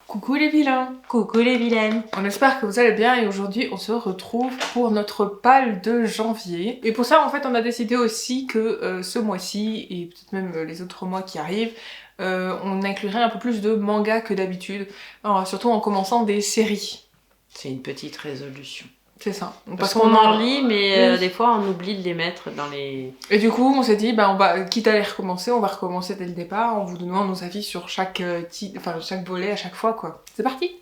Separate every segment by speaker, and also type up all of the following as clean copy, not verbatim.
Speaker 1: Coucou les vilains!
Speaker 2: Coucou les vilaines!
Speaker 1: On espère que vous allez bien et aujourd'hui on se retrouve pour notre pal de janvier. Et pour ça en fait on a décidé aussi que ce mois-ci et peut-être même les autres mois qui arrivent, on inclurait un peu plus de mangas que d'habitude. Surtout en commençant des séries.
Speaker 2: C'est une petite résolution.
Speaker 1: C'est ça.
Speaker 2: Parce qu'on en lit mais des fois on oublie de les mettre dans les...
Speaker 1: Et du coup on s'est dit, on va, quitte à les recommencer, on va recommencer dès le départ en vous donnant nos avis sur chaque volet à chaque fois quoi. C'est parti!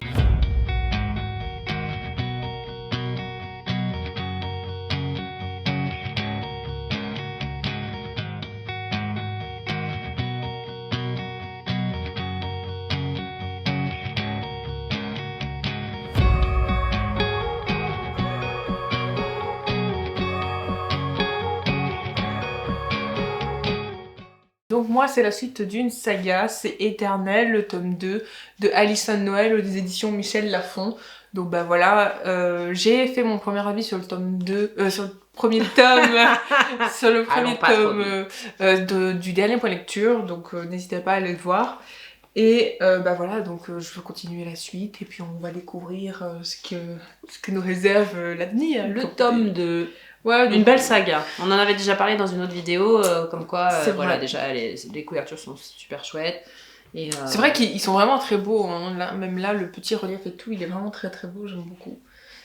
Speaker 1: Donc moi c'est la suite d'une saga, c'est Éternel, le tome 2 de Alison Noël des éditions Michel Lafon. Donc voilà, j'ai fait mon premier avis sur le tome 2, sur le premier tome, sur le premier tome du dernier point lecture, donc n'hésitez pas à aller le voir. Et voilà, donc je vais continuer la suite et puis on va découvrir ce que nous réserve l'avenir.
Speaker 2: Le tome 2.
Speaker 1: Ouais,
Speaker 2: une belle saga. On en avait déjà parlé dans une autre vidéo, comme quoi, voilà, déjà les couvertures sont super chouettes.
Speaker 1: C'est vrai qu'ils sont vraiment très beaux, hein. Là, même là, le petit relief et tout, il est vraiment très très beau, j'aime beaucoup.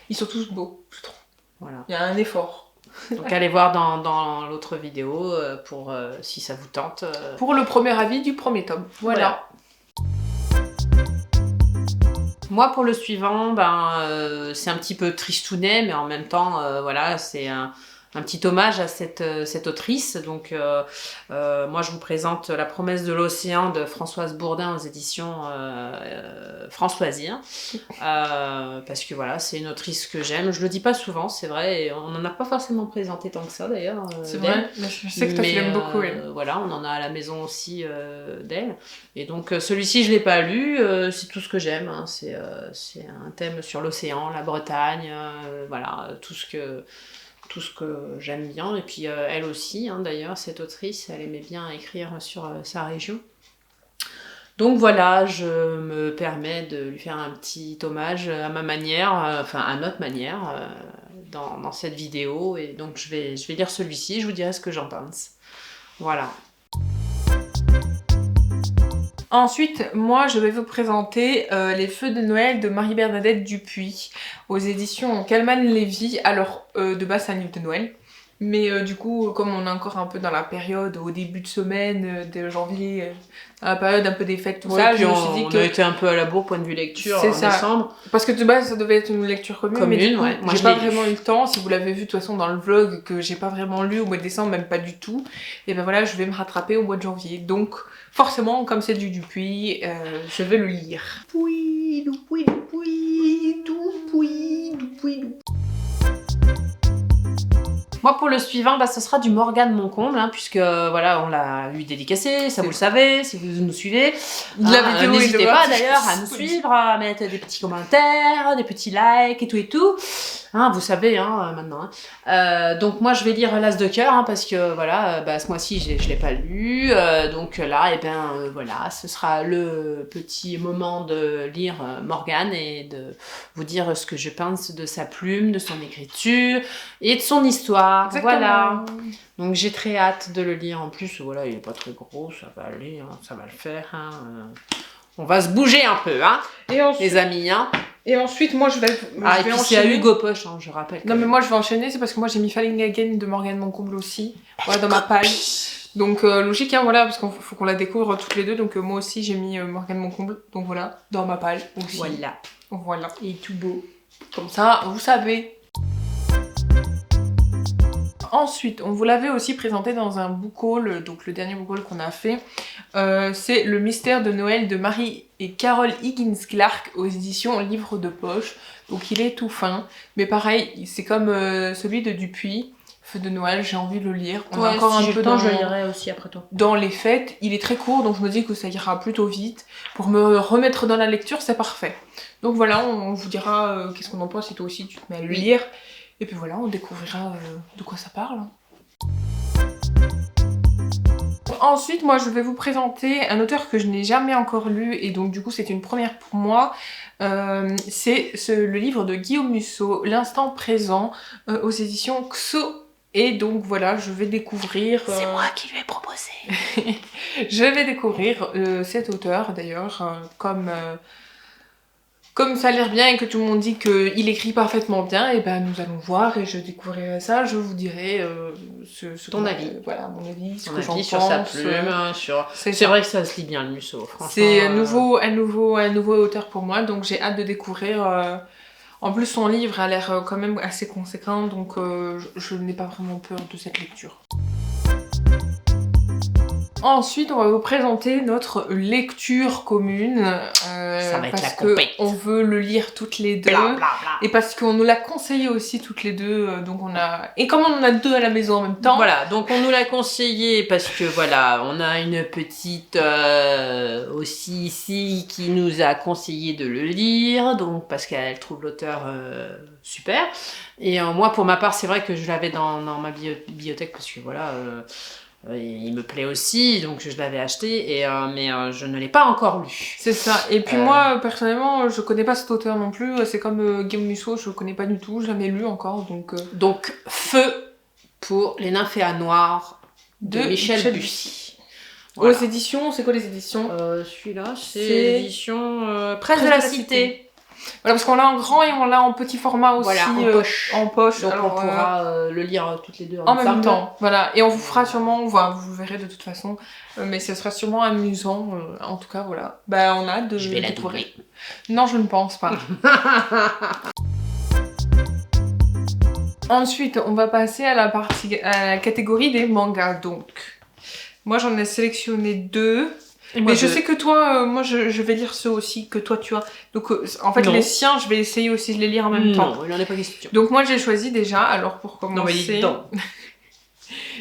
Speaker 1: Ils sont tous beaux, je trouve.
Speaker 2: Voilà.
Speaker 1: Il y a un effort.
Speaker 2: Donc allez voir dans l'autre vidéo pour si ça vous tente.
Speaker 1: Pour le premier avis du premier tome. Voilà.
Speaker 2: Moi, pour le suivant, c'est un petit peu tristounet, mais en même temps, voilà, c'est un petit hommage à cette autrice. Donc, moi, je vous présente La promesse de l'océan de Françoise Bourdin aux éditions Françoisir. Parce que voilà, c'est une autrice que j'aime. Je le dis pas souvent, c'est vrai, et on n'en a pas forcément présenté tant que ça d'ailleurs.
Speaker 1: C'est vrai, mais je sais que toi tu l'aimes beaucoup.
Speaker 2: Voilà, on en a à la maison aussi d'elle. Et donc, celui-ci, je l'ai pas lu, c'est tout ce que j'aime. Hein. C'est un thème sur l'océan, la Bretagne, voilà, tout ce que j'aime bien. Et puis elle aussi, hein, d'ailleurs, cette autrice, elle aimait bien écrire sur sa région. Donc voilà, je me permets de lui faire un petit hommage à ma manière, à notre manière, dans cette vidéo. Et donc je vais lire celui-ci, je vous dirai ce que j'en pense. Voilà.
Speaker 1: Ensuite, moi, je vais vous présenter Les Feux de Noël de Marie-Bernadette Dupuis aux éditions Calman Lévy. Alors, de base, c'est un livre de Noël. Mais du coup, comme on est encore un peu dans la période, au début de semaine, de janvier, dans la période un peu des fêtes, tout ça, je me suis dit que...
Speaker 2: On a été un peu à la bourre, point de vue lecture, en décembre.
Speaker 1: Parce que de base, ça devait être une lecture commune, mais du coup, j'ai pas vraiment eu le temps. Si vous l'avez vu de toute façon dans le vlog, que j'ai pas vraiment lu au mois de décembre, même pas du tout, et ben voilà, je vais me rattraper au mois de janvier. Donc, forcément, comme c'est du Dupuis, je vais le lire.
Speaker 2: Moi, pour le suivant, ce sera du Morgane Moncomble, hein, puisque voilà, on l'a eu dédicacé, ça vous le savez, si vous nous suivez. N'hésitez pas d'ailleurs à nous suivre, à mettre des petits commentaires, des petits likes et tout et tout. Hein, vous savez, hein, maintenant. Hein. Donc moi, je vais lire L'As de cœur, hein, parce que voilà, ce mois-ci, je l'ai pas lu. Donc là, voilà, ce sera le petit moment de lire Morgane et de vous dire ce que je pense de sa plume, de son écriture et de son histoire.
Speaker 1: Exactement.
Speaker 2: Voilà. Donc j'ai très hâte de le lire. En plus, voilà, il est pas très gros, ça va aller, hein, ça va le faire. Hein. On va se bouger un peu, hein, et ensuite, les amis. Hein.
Speaker 1: Et ensuite, moi, je vais
Speaker 2: et puis c'est à Hugo Poche, hein, je rappelle.
Speaker 1: Non, mais moi, je vais enchaîner, c'est parce que moi, j'ai mis Falling Again de Morgane Moncomble aussi, voilà, dans ma palle. Donc, logique, hein, voilà, parce qu'il faut qu'on la découvre toutes les deux. Donc, moi aussi, j'ai mis Morgane Moncomble, donc voilà, dans ma palle aussi. Voilà.
Speaker 2: Et tout beau.
Speaker 1: Comme ça, vous savez. Ensuite, on vous l'avait aussi présenté dans un book haul, donc le dernier book haul qu'on a fait. C'est Le mystère de Noël de Marie et Carole Higgins Clark aux éditions Livre de Poche. Donc il est tout fin, mais pareil, c'est comme celui de Dupuis, Feux de Noël, j'ai envie de le lire.
Speaker 2: On a encore un peu je le lirai aussi après toi.
Speaker 1: Dans les fêtes, il est très court, donc je me dis que ça ira plutôt vite. Pour me remettre dans la lecture, c'est parfait. Donc voilà, on vous dira qu'est-ce qu'on en pense si toi aussi tu te mets à le lire. Et puis voilà, on découvrira de quoi ça parle. ensuite, moi, je vais vous présenter un auteur que je n'ai jamais encore lu, et donc du coup, c'est une première pour moi. C'est le livre de Guillaume Musso, L'instant présent, aux éditions XO. Et donc voilà, je vais découvrir...
Speaker 2: C'est moi qui lui ai proposé.
Speaker 1: Je vais découvrir cet auteur, d'ailleurs, comme ça a l'air bien et que tout le monde dit qu'il écrit parfaitement bien, et ben nous allons voir et je découvrirai ça, je vous dirai
Speaker 2: ton avis.
Speaker 1: Voilà, mon avis, ce
Speaker 2: ton
Speaker 1: que j'en
Speaker 2: avis
Speaker 1: pense.
Speaker 2: Sur sa plume, c'est vrai que ça se lit bien le Musso, franchement.
Speaker 1: C'est un nouveau auteur pour moi, donc j'ai hâte de découvrir. En plus, son livre a l'air quand même assez conséquent, donc je n'ai pas vraiment peur de cette lecture. Ensuite, on va vous présenter notre lecture commune.
Speaker 2: Ça va être
Speaker 1: parce
Speaker 2: la
Speaker 1: que
Speaker 2: compète.
Speaker 1: on veut le lire toutes les deux.
Speaker 2: Bla, bla, bla.
Speaker 1: Et parce qu'on nous l'a conseillé aussi toutes les deux. Donc on a... Et comme on en a deux à la maison en même temps.
Speaker 2: Voilà, donc on nous l'a conseillé parce que voilà, on a une petite aussi ici qui nous a conseillé de le lire. Donc parce qu'elle trouve l'auteur super. Et moi, pour ma part, c'est vrai que je l'avais dans ma bibliothèque parce que voilà... il me plaît aussi, donc je l'avais acheté, mais je ne l'ai pas encore lu.
Speaker 1: C'est ça. Et puis moi, personnellement, je connais pas cet auteur non plus. C'est comme Guillaume Musso, je connais pas du tout, jamais lu encore.
Speaker 2: Donc, feu pour Les Nymphéas Noires de Michel Bussy.
Speaker 1: Voilà. Aux éditions, c'est quoi les éditions
Speaker 2: Celui-là, c'est l'édition Presse de la Cité.
Speaker 1: Voilà, parce qu'on l'a en grand et on l'a en petit format aussi,
Speaker 2: voilà, en poche. Donc
Speaker 1: alors,
Speaker 2: on pourra le lire toutes les deux
Speaker 1: en même temps. Voilà, et on vous fera sûrement, vous verrez de toute façon, mais ce sera sûrement amusant. En tout cas, voilà. Bah, on a hâte de
Speaker 2: Je vais la
Speaker 1: découvrir.
Speaker 2: doubler.
Speaker 1: Non, je ne pense pas. Ensuite, on va passer à la catégorie des mangas. Donc, moi j'en ai sélectionné 2. Mais je sais que toi, moi je vais lire ceux aussi que toi tu as. Donc en fait les siens, je vais essayer aussi de les lire en même temps.
Speaker 2: Non, il n'en est pas question.
Speaker 1: Donc moi j'ai choisi déjà, alors pour commencer... Non,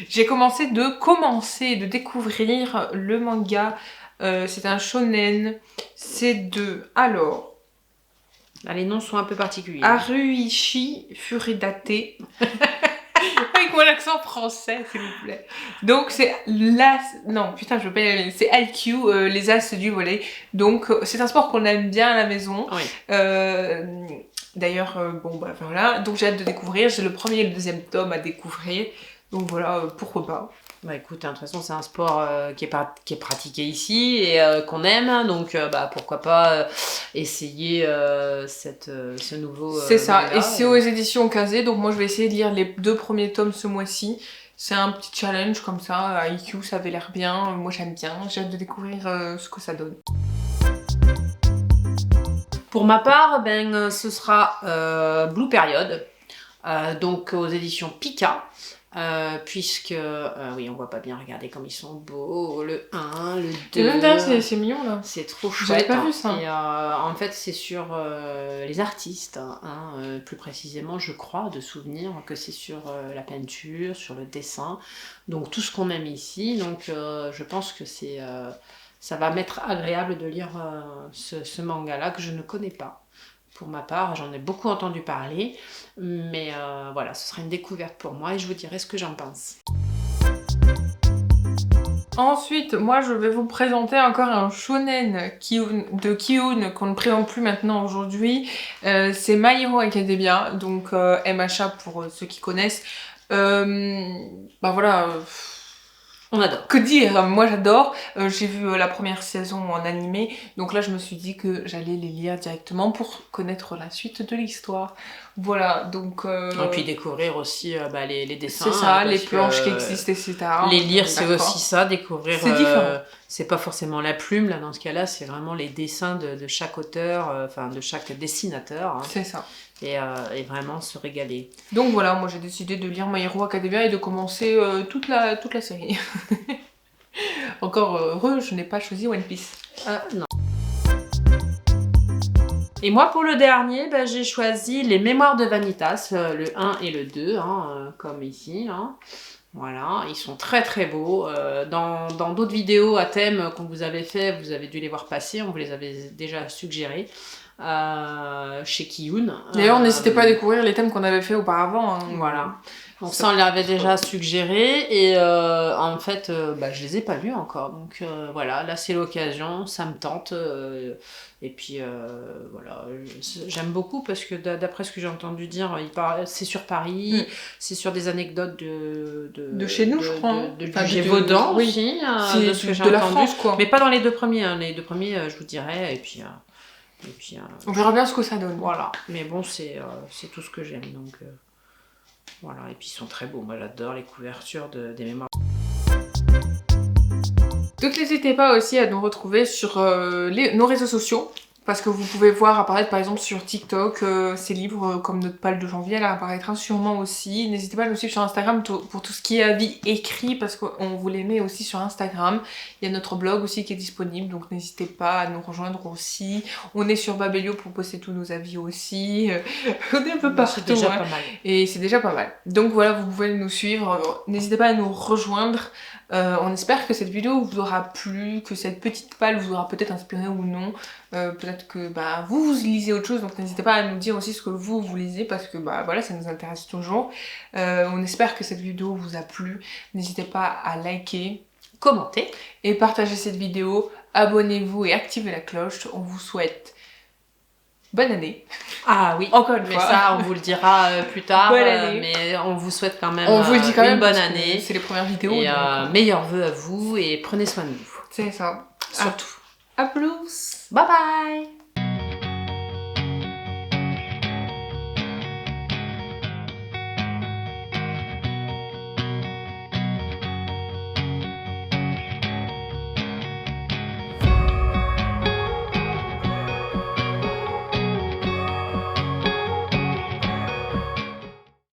Speaker 1: j'ai commencé de découvrir le manga. C'est un shonen. C'est de... Alors...
Speaker 2: Ah, les noms sont un peu particuliers.
Speaker 1: Haruichi Furidate. Avec mon accent français, s'il vous plaît. Donc, c'est Non, putain, je veux pas y aller. C'est IQ, les As du volley. Donc, c'est un sport qu'on aime bien à la maison.
Speaker 2: Oui.
Speaker 1: D'ailleurs, bon, bah voilà. Donc, j'ai hâte de découvrir. J'ai le premier et le deuxième tome à découvrir. Donc, voilà, pourquoi pas.
Speaker 2: Bah écoute, de toute façon c'est un sport qui est pratiqué ici et qu'on aime, donc bah pourquoi pas essayer ce nouveau...
Speaker 1: c'est ça,
Speaker 2: manga,
Speaker 1: et c'est aux éditions Kazé, donc moi je vais essayer de lire les 2 premiers tomes ce mois-ci. C'est un petit challenge comme ça, IQ ça avait l'air bien, moi j'aime bien, j'ai hâte de découvrir ce que ça donne.
Speaker 2: Pour ma part, ce sera Blue Period, donc aux éditions Pika. Puisque oui, on voit pas bien, regardez comme ils sont beaux, le 1, le 2,
Speaker 1: c'est mignon là,
Speaker 2: c'est trop chouette.
Speaker 1: J'avais pas vu ça.
Speaker 2: Et en fait c'est sur les artistes, plus précisément je crois de souvenir que c'est sur la peinture, sur le dessin, donc tout ce qu'on aime ici, donc je pense que ça va m'être agréable de lire ce manga là que je ne connais pas. Pour ma part, j'en ai beaucoup entendu parler, mais voilà, ce sera une découverte pour moi et je vous dirai ce que j'en pense.
Speaker 1: Ensuite, moi je vais vous présenter encore un shonen de Ki-hoon qu'on ne présente plus maintenant aujourd'hui. C'est My Hero Academia, donc MHA pour ceux qui connaissent. Bah voilà...
Speaker 2: On adore.
Speaker 1: Que dire, moi j'adore, j'ai vu la première saison en animé, donc là je me suis dit que j'allais les lire directement pour connaître la suite de l'histoire. Voilà, donc...
Speaker 2: Et puis découvrir aussi les dessins.
Speaker 1: C'est ça, les planches qui existent, etc.
Speaker 2: Les lire c'est aussi ça, découvrir...
Speaker 1: C'est différent.
Speaker 2: C'est pas forcément la plume, là dans ce cas-là, c'est vraiment les dessins de chaque auteur, enfin de chaque dessinateur. Hein.
Speaker 1: C'est ça.
Speaker 2: Et vraiment se régaler.
Speaker 1: Donc voilà, moi j'ai décidé de lire My Hero Academia et de commencer toute la série. Encore heureux, je n'ai pas choisi One Piece.
Speaker 2: Non. Et moi pour le dernier, j'ai choisi Les Mémoires de Vanitas, le 1 et le 2, comme ici. Hein. Voilà, ils sont très très beaux. Dans d'autres vidéos à thème qu'on vous avait fait, vous avez dû les voir passer, on vous les avait déjà suggérés. chez Kiyun.
Speaker 1: D'ailleurs, n'hésitez pas à découvrir les thèmes qu'on avait fait auparavant. Hein.
Speaker 2: Voilà. Donc ça, on l'avait déjà suggéré et en fait, je les ai pas lus encore. Donc voilà, là c'est l'occasion, ça me tente. Et puis voilà, j'aime beaucoup parce que d'après ce que j'ai entendu dire, c'est sur Paris, c'est sur des anecdotes de
Speaker 1: chez nous, je crois.
Speaker 2: Du Gévaudan aussi, de ce que j'ai entendu.
Speaker 1: La France, quoi.
Speaker 2: Mais pas dans les 2 premiers. Hein. Les 2 premiers, je vous dirai. Et puis
Speaker 1: on verra bien ce que ça donne.
Speaker 2: Voilà. Mais bon, c'est tout ce que j'aime. Donc voilà. Et puis ils sont très beaux. Moi, j'adore les couvertures des mémoires.
Speaker 1: Donc n'hésitez pas aussi à nous retrouver sur nos réseaux sociaux. Parce que vous pouvez voir apparaître par exemple sur TikTok ces livres comme notre palle de janvier, elle apparaîtra sûrement aussi. N'hésitez pas à nous suivre sur Instagram pour tout ce qui est avis écrit parce qu'on vous les met aussi sur Instagram. Il y a notre blog aussi qui est disponible, donc n'hésitez pas à nous rejoindre aussi. On est sur Babelio pour poster tous nos avis aussi. On est un peu partout.
Speaker 2: C'est déjà pas mal.
Speaker 1: Et c'est déjà pas mal. Donc voilà, vous pouvez nous suivre. N'hésitez pas à nous rejoindre. On espère que cette vidéo vous aura plu, que cette petite palle vous aura peut-être inspiré ou non. Peut-être que vous lisez autre chose, donc n'hésitez pas à nous dire aussi ce que vous lisez parce que voilà, ça nous intéresse toujours. On espère que cette vidéo vous a plu. N'hésitez pas à liker,
Speaker 2: commenter
Speaker 1: et partager cette vidéo. Abonnez-vous et activez la cloche. On vous souhaite bonne année.
Speaker 2: Ah oui,
Speaker 1: encore une
Speaker 2: mais
Speaker 1: fois.
Speaker 2: Ça on vous le dira plus tard.
Speaker 1: Bonne année.
Speaker 2: Mais on vous souhaite quand même,
Speaker 1: on vous le dit quand même
Speaker 2: une bonne année.
Speaker 1: C'est les premières vidéos.
Speaker 2: Et meilleurs vœux à vous et prenez soin de vous.
Speaker 1: C'est ça.
Speaker 2: Surtout.
Speaker 1: À plus.
Speaker 2: Bye bye.